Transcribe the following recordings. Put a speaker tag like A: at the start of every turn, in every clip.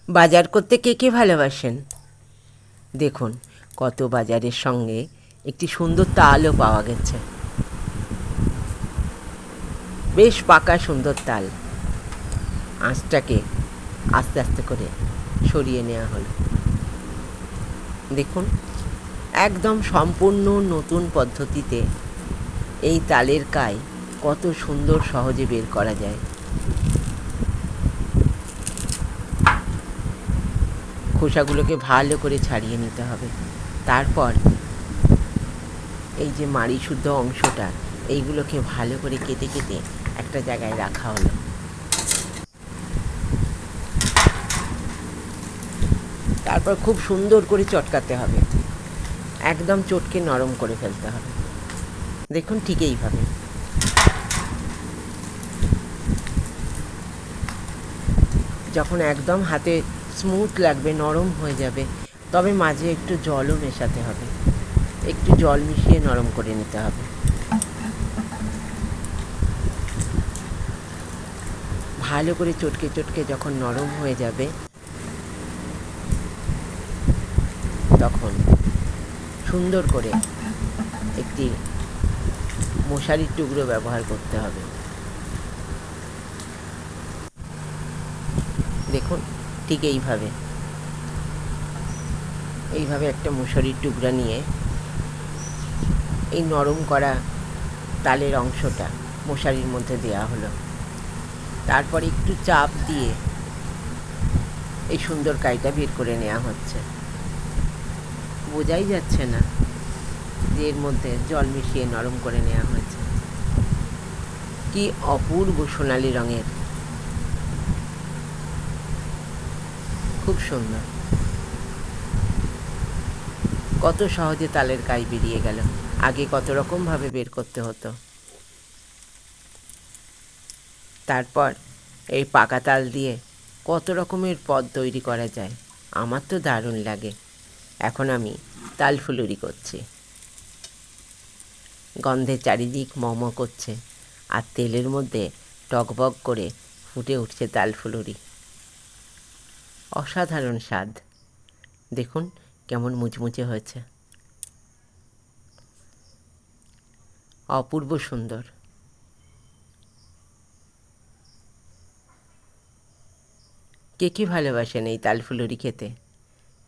A: বাজার করতে কে কে ভালোবাসেন? দেখুন, কত বাজারের সঙ্গে একটি সুন্দর তালও পাওয়া গেছে। বেশ পাকা সুন্দর তাল। আঁচটাকে আস্তে আস্তে করে সরিয়ে নেওয়া হলো। দেখুন, একদম সম্পূর্ণ নতুন পদ্ধতিতে এই তালের কাই কত সুন্দর সহজে বের করা যায়। খোসাগুলোকে ভালো করে ছাড়িয়ে নিতে হবে। তারপর এই যে মাড়ি শুদ্ধ অংশটা, এইগুলোকে ভালো করে কেটে কেটে একটা জায়গায় রাখা হলো। তারপর খুব সুন্দর করে চটকাতে হবে, একদম চটকে নরম করে ফেলতে হবে। দেখুন, ঠিক এইভাবে। যখন একদম হাতে স্মুথ লাগবে, নরম হয়ে যাবে, তবে মাঝে একটু জলও মেশাতে হবে। একটু জল মিশিয়ে নরম করে নিতে হবে। ভালো করে চটকে চটকে যখন নরম হয়ে যাবে, তখন সুন্দর করে একটি মশারির টুকরো ব্যবহার করতে হবে। দেখুন, ঠিক এইভাবে একটা মশারির টুকরা নিয়ে এই নরম করা তালের অংশটা মশারির মধ্যে দেওয়া হলো। তারপর একটু চাপ দিয়ে এই সুন্দর কাইটা বের করে নেওয়া হচ্ছে। বোঝাই যাচ্ছে না যে এর মধ্যে জল মিশিয়ে নরম করে নেওয়া হয়েছে। কি অপূর্ব সোনালি রঙের, খুব সুন্দর। কত সহজে তালের কাই বেরিয়ে গেল। আগে কত রকমভাবে বের করতে হতো। তারপর এই পাকা তাল দিয়ে কত রকমের পদ তৈরি করা যায়। আমার তো দারুণ লাগে। এখন আমি তাল ফুলুরি করছি। গন্ধে চারিদিক মম করছে, আর তেলের মধ্যে টকবক করে ফুটে উঠছে তাল ফুলুরি। অসাধারণ স্বাদ। দেখুন কেমন মুচমুচে হয়েছে, অপূর্ব সুন্দর। কে কী ভালোবাসেন এই তাল ফুলুরি খেতে?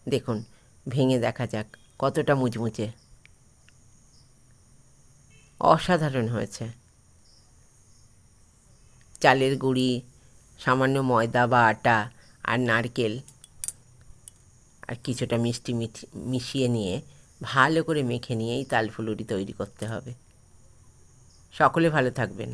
A: দেখুন, ভেঙে দেখা যাক কতটা মুচমুচে। অসাধারণ হয়েছে। চালের গুঁড়ি, সামান্য ময়দা বা আটা, আর নারকেল, আর কিছুটা মিষ্টি মিশিয়ে নিয়ে ভালো করে মেখে নিয়েই তাল ফুলুরি তৈরি করতে হবে। সকলে ভালো থাকবেন।